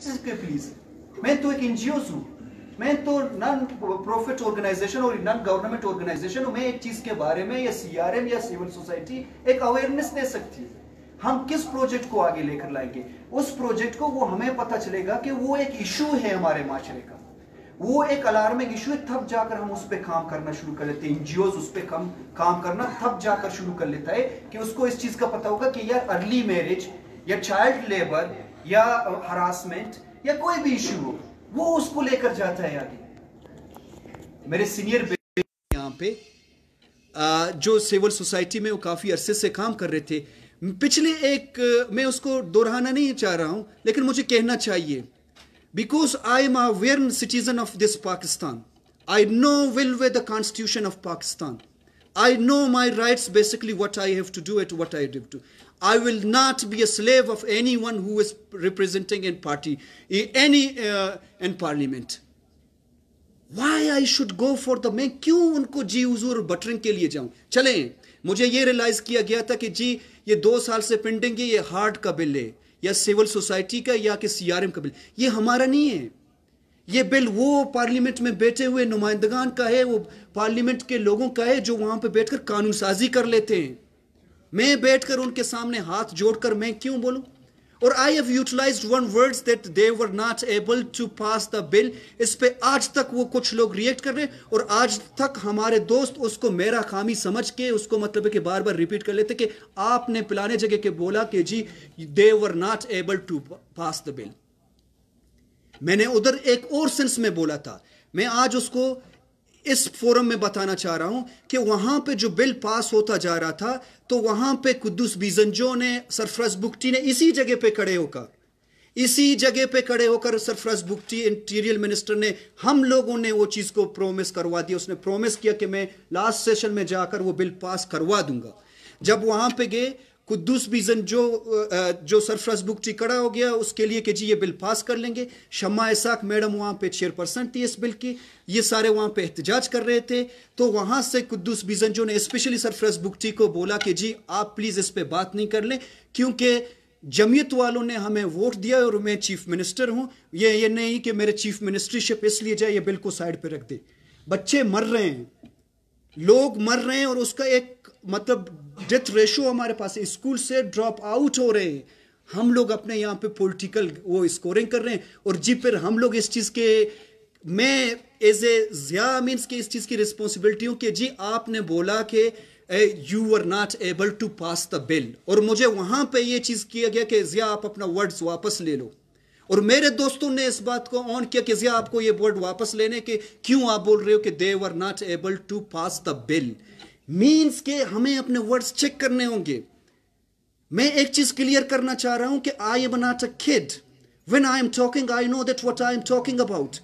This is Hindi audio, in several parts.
इसके प्लीज? मैं तो एक एनजीओ हूं, मैं तो नॉन प्रॉफिट ऑर्गेनाइजेशन और नॉन गवर्नमेंट ऑर्गेनाइजेशन हूं। मैं एक चीज के बारे में या सीआरएम या सिविल सोसाइटी एक अवेयरनेस दे सकती है। हम किस प्रोजेक्ट को आगे लेकर लाएंगे, उस प्रोजेक्ट को वो हमें पता चलेगा कि वो एक इशू है हमारे माशरे का, वो एक अलार्मिंग इशू है, तब जाकर हम उस पर काम करना शुरू कर लेते हैं। एनजीओ उस पर काम करना तब जाकर शुरू कर लेता है कि उसको इस चीज का पता होगा कि यार अर्ली मैरिज या चाइल्ड लेबर या हरासमेंट या कोई भी इशू हो, वो उसको लेकर जाता है आगे। मेरे सीनियर यहाँ पे जो सिविल सोसाइटी में वो काफी अरसे से काम कर रहे थे, पिछले मैं उसको दोहराना नहीं चाह रहा हूं, लेकिन मुझे कहना चाहिए, because I am a aware citizen of this Pakistan. I know well the constitution of Pakistan. I know my rights, basically what I have to do and what I have to. I will not be a slave of anyone who is representing in party, in parliament. Why I should go for the, मैं क्यों उनको जी हुजूर बटरिंग के लिए जाऊं? चलें, मुझे ये रियलाइज किया गया था कि जी ये 2 साल से पेंडिंग है, ये हार्ड का बिल है या सिविल सोसाइटी का या कि सीआरएम का बिल, ये हमारा नहीं है। ये बिल वो पार्लियामेंट में बैठे हुए नुमाइंदगान का है, वो पार्लियामेंट के लोगों का है जो वहां पे बैठकर कानून साजी कर लेते हैं। मैं बैठकर उनके सामने हाथ जोड़कर मैं क्यों बोलूं? और I have utilised one words that they were not able to pass the bill. इस पे आज तक वो कुछ लोग रिएक्ट कर रहे हैं और आज तक हमारे दोस्त उसको मेरा खामी समझ के उसको मतलब है कि बार बार रिपीट कर लेते कि आपने पिलाने जगह के बोला कि जी they were not able to pass the bill. मैंने उधर एक और सेंस में बोला था, मैं आज उसको इस फोरम में बताना चाह रहा हूं कि वहां पे जो बिल पास होता जा रहा था तो वहां पे कुद्दूस बीजंजो ने, सरफराज बुगटी ने इसी जगह पे खड़े होकर सरफराज बुगटी इंटीरियर मिनिस्टर ने, हम लोगों ने वो चीज को प्रोमिस करवा दिया। उसने प्रोमिस किया कि मैं लास्ट सेशन में जाकर वो बिल पास करवा दूंगा। जब वहां पे गए, कुद्दूस बीजन जो सरफराज बुगटी खड़ा हो गया उसके लिए कि जी ये बिल पास कर लेंगे। शम्मा इसाक मैडम वहां पे चेयरपर्सन थी इस बिल की, ये सारे वहां पे एहतजाज कर रहे थे। तो वहां से कुद्दूस बीजन ने स्पेशली सरफराज बुगटी को बोला कि जी आप प्लीज इस पे बात नहीं कर लें, क्योंकि जमीयत वालों ने हमें वोट दिया और मैं चीफ मिनिस्टर हूं, ये नहीं कि मेरे चीफ मिनिस्ट्रीशिप इसलिए जाए, ये बिल को साइड पे रख दे। बच्चे मर रहे हैं, लोग मर रहे हैं और उसका एक मतलब डेथ रेशो हमारे पास है, स्कूल से ड्रॉप आउट हो रहे हैं। हम लोग अपने यहाँ पे पॉलिटिकल वो स्कोरिंग कर रहे हैं और जी फिर हम लोग इस चीज के, मैं एज ए जिया मीन्स के इस चीज की रिस्पॉन्सिबिलिटी हूं कि जी आपने बोला कि you are not able to pass the bill, और मुझे वहां पे ये चीज किया गया कि जिया आप अपना वर्ड्स वापस ले लो। और मेरे दोस्तों ने इस बात को ऑन किया कि जिया आपको ये वर्ड वापस लेने के, क्यों आप बोल रहे हो कि they were not able to pass the bill, means के हमें अपने वर्ड्स चेक करने होंगे। मैं एक चीज क्लियर करना चाह रहा हूं कि I am not a kid, when I am talking I know that what I am talking about.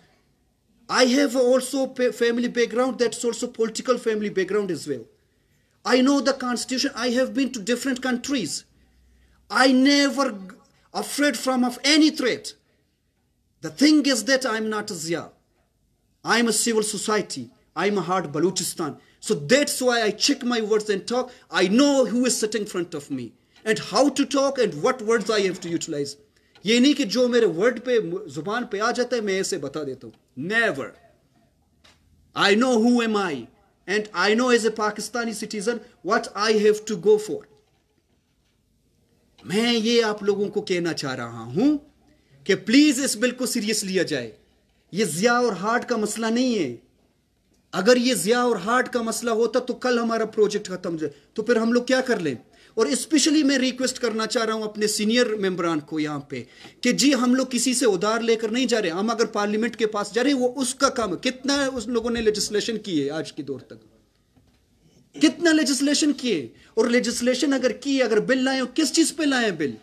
I have also family background, that's also political family background as well. I know the constitution. I have been to different countries. I never afraid of any threat. The thing is that I'm not a Zia. I'm a civil society. I'm a hard Balochistan. So that's why I check my words and talk. I know who is sitting in front of me and how to talk and what words I have to utilize. ये नहीं कि जो मेरे वर्ड पे जुबान पे आ जाता है मैं ऐसे बता देता हूं. Never. I know who am I. And I know as a Pakistani citizen what I have to go for. मैं ये आप लोगों को कहना चाह रहा हूं कि प्लीज इस बिल को सीरियस लिया जाए। ये जिया और हार्ट का मसला नहीं है। अगर ये जिया और हार्ट का मसला होता तो कल हमारा प्रोजेक्ट खत्म हो जाए, तो फिर हम लोग क्या कर लें। और स्पेशली मैं रिक्वेस्ट करना चाह रहा हूं अपने सीनियर मेंबरान को यहां पे कि जी हम लोग किसी से उधार लेकर नहीं जा रहे। हम अगर पार्लियामेंट के पास जा रहे हैं वो उसका काम, कितना उस लोगों ने लेजिस्लेशन की है आज के दौर तक, कितना लेजिस्लेशन किए, और लेजिस्लेशन अगर की, अगर बिल लाए, किस चीज पे लाए बिल।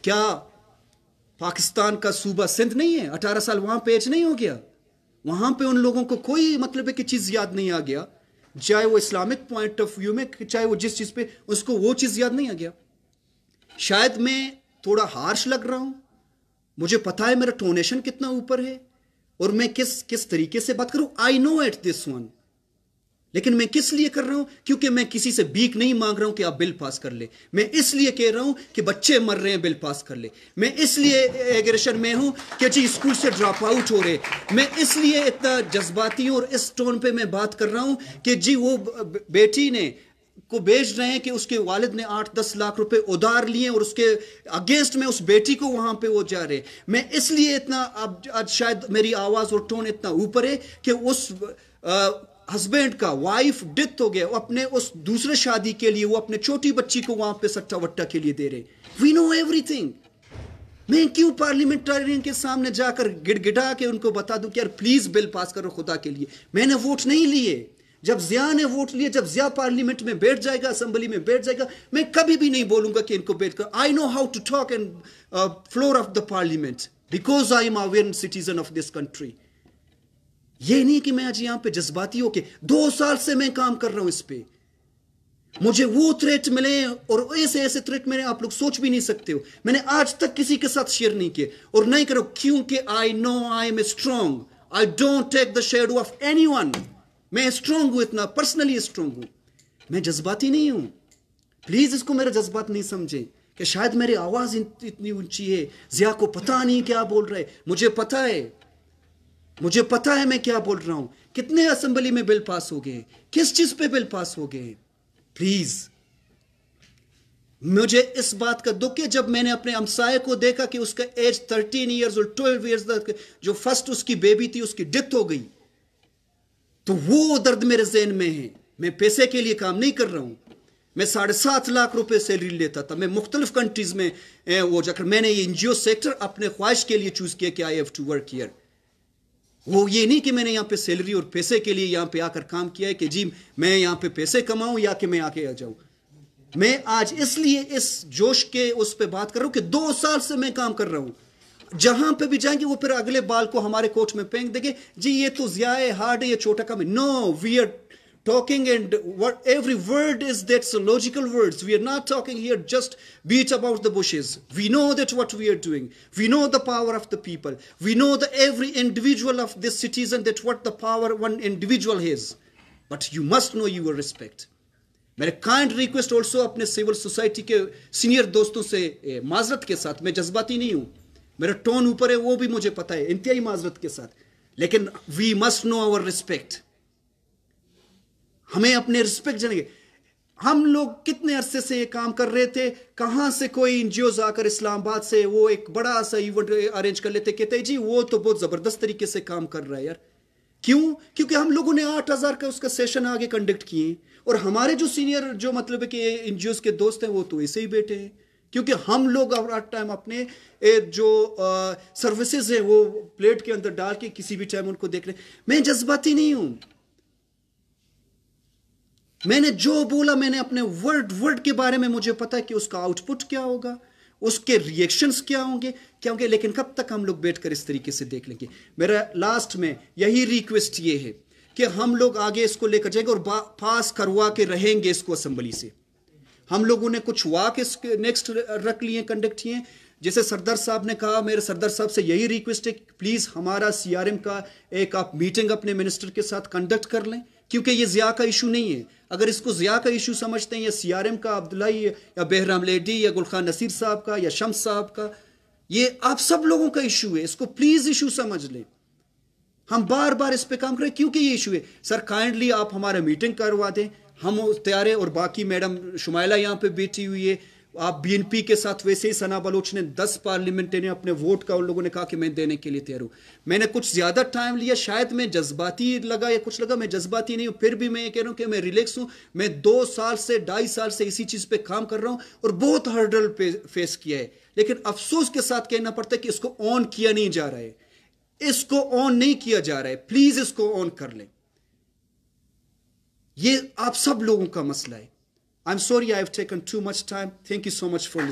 क्या पाकिस्तान का सूबा सिंध नहीं है? 18 साल वहां पेच नहीं हो गया? वहां पे उन लोगों को कोई मतलब है कि चीज याद नहीं आ गया, चाहे वो इस्लामिक पॉइंट ऑफ व्यू में, चाहे वो जिस चीज पे, उसको वो चीज याद नहीं आ गया। शायद मैं थोड़ा हार्श लग रहा हूं, मुझे पता है मेरा टोनेशन कितना ऊपर है और मैं किस तरीके से बात करूं। I know at this one, लेकिन मैं किस लिए कर रहा हूं? क्योंकि मैं किसी से भीख नहीं मांग रहा हूं कि आप बिल पास कर ले। मैं इसलिए कह रहा हूं कि बच्चे मर रहे हैं, बिल पास कर ले। मैं इसलिए एग्रेशन में हूं कि जी स्कूल से ड्रॉप आउट हो रहे। मैं इसलिए इतना जज्बाती हूं और इस टोन पे मैं बात कर रहा हूं कि जी वो बेटी ने को भेज रहे हैं कि उसके वालिद ने 8-10 लाख रुपए उधार लिए और उसके अगेंस्ट में उस बेटी को वहां पे वो जा रहे। मैं इसलिए इतना अब आज शायद मेरी आवाज और टोन इतना ऊपर है कि उस हस्बैंड का वाइफ डेथ हो गया, वो अपने उस दूसरे शादी के लिए वो अपने छोटी बच्ची को वहां पे सट्टा वट्टा के लिए दे रहे। We know everything. मैं क्यों पार्लियामेंटेरियन के सामने जाकर गिड़गिड़ा के उनको बता दूं कि यार प्लीज बिल पास करो खुदा के लिए। मैंने वोट नहीं लिए। जब जिया ने वोट लिए, जब जिया पार्लियामेंट में बैठ जाएगा, असेंबली में बैठ जाएगा, मैं कभी भी नहीं बोलूंगा कि इनको बैठ कर। I know how to talk in floor of the parliament because I am aware citizen of this country. ये नहीं कि मैं आज यहां पे जज्बाती होके 2 साल से मैं काम कर रहा हूं इस पे। मुझे वो थ्रेट मिले और ऐसे ऐसे थ्रेट मिले आप लोग सोच भी नहीं सकते हो। मैंने आज तक किसी के साथ शेयर नहीं किए और नहीं करो, क्योंकि I know I am strong. I don't take the shadow of anyone. मैं स्ट्रांग हूं, इतना पर्सनली स्ट्रांग हूं। मैं जज्बाती नहीं हूं। प्लीज इसको मेरा जज्बात नहीं समझे कि शायद मेरी आवाज इतनी ऊंची है, जिया को पता नहीं क्या बोल रहे। मुझे पता है, मुझे पता है मैं क्या बोल रहा हूं। कितने असेंबली में बिल पास हो गए, किस चीज पे बिल पास हो गए। प्लीज, मुझे इस बात का दुख है जब मैंने अपने हमसाये को देखा कि उसका एज 13 ईयर्स और 12 ईयर्स तक जो फर्स्ट उसकी बेबी थी उसकी डेथ हो गई, तो वो दर्द मेरे ज़हन में है। मैं पैसे के लिए काम नहीं कर रहा हूं। मैं 7.5 लाख रुपए सैलरी लेता था। मैं मुख्तलिफ कंट्रीज में वो जाकर मैंने ये एनजीओ सेक्टर अपने ख्वाहिश के लिए चूज किया कि I have to work here. वो ये नहीं कि मैंने यहाँ पे सैलरी और पैसे के लिए यहाँ पे आकर काम किया है कि जी मैं यहाँ पे पैसे कमाऊं या कि मैं आके आ जाऊं। मैं आज इसलिए इस जोश के उस पे बात कर रहा हूं कि 2 साल से मैं काम कर रहा हूं। जहां पे भी जाएंगे वो फिर अगले बाल को हमारे कोर्ट में फेंक देंगे, जी ये तो ज्यादा है, हार्ड है, ये छोटा काम है। No, we are talking and what every word is that's a logical words. We are not talking here just beat about the bushes. We know that what we are doing. We know the power of the people. We know that every individual of this citizen that what the power one individual has. But you must know your respect. मेरे काइंड रिक्वेस्ट ऑल्सो अपने सिविल सोसाइटी के सीनियर दोस्तों से माजरत के साथ, मैं जज्बाती नहीं हूं, मेरा टोन ऊपर है वो भी मुझे पता है, इंतहाई माजरत के साथ, लेकिन we must know our respect. हमें अपने रिस्पेक्ट जानेंगे। हम लोग कितने अरसे से ये काम कर रहे थे, कहां से कोई एनजीओज आकर इस्लामाबाद से वो एक बड़ा सा इवेंट अरेंज कर लेते, कहते जी वो तो बहुत जबरदस्त तरीके से काम कर रहा है यार। क्यों? क्योंकि हम लोगों ने 8000 का उसका सेशन आगे कंडक्ट किए और हमारे जो सीनियर जो मतलब है कि एनजीओज के दोस्त हैं वो तो ऐसे ही बैठे हैं, क्योंकि हम लोग हर टाइम अपने जो सर्विसेज है वो प्लेट के अंदर डाल के किसी भी टाइम उनको देख रहे। मैं जज्बाती नहीं हूं। मैंने जो बोला मैंने अपने वर्ड के बारे में मुझे पता है कि उसका आउटपुट क्या होगा, उसके रिएक्शंस क्या होंगे, लेकिन कब तक हम लोग बैठकर इस तरीके से देख लेंगे। मेरा लास्ट में यही रिक्वेस्ट ये है कि हम लोग आगे इसको लेकर जाएंगे और पास करवा के रहेंगे इसको असेंबली से। हम लोगों ने कुछ वाक इसके नेक्स्ट रख लिए, कंडक्ट किए। जैसे सरदार साहब ने कहा, मेरे सरदार साहब से यही रिक्वेस्ट है प्लीज हमारा सीआरएम का एक आप मीटिंग अपने मिनिस्टर के साथ कंडक्ट कर लें, क्योंकि ये जिया का इशू नहीं है। अगर इसको जिया का इशू समझते हैं या सीआरएम का, अब्दुल्लाई या बहराम लेडी या गुलखान नसीर साहब का या शम्स साहब का, ये आप सब लोगों का इशू है, इसको प्लीज इशू समझ लें। हम बार बार इस पे काम करें क्योंकि ये इशू है। सर काइंडली आप हमारा मीटिंग करवा दें, हम तैयार है। और बाकी मैडम शुमाइला यहाँ पे बैठी हुई है, आप बीएनपी के साथ वैसे ही सना बलोच ने 10 पार्लियामेंट ने अपने वोट का उन लोगों ने कहा कि मैं देने के लिए तैयार हूं। मैंने कुछ ज्यादा टाइम लिया, शायद मैं जज्बाती लगा या कुछ लगा, मैं जज्बाती नहीं हूं। फिर भी मैं ये कह रहा हूं कि मैं रिलैक्स हूं। मैं 2 साल से 2.5 साल से इसी चीज पे काम कर रहा हूं और बहुत हर्डल पे फेस किया है, लेकिन अफसोस के साथ कहना पड़ता है कि इसको ऑन किया नहीं जा रहा है, इसको ऑन नहीं किया जा रहा है। प्लीज इसको ऑन कर लें, ये आप सब लोगों का मसला है। I'm sorry I have taken too much time. Thank you so much for listening.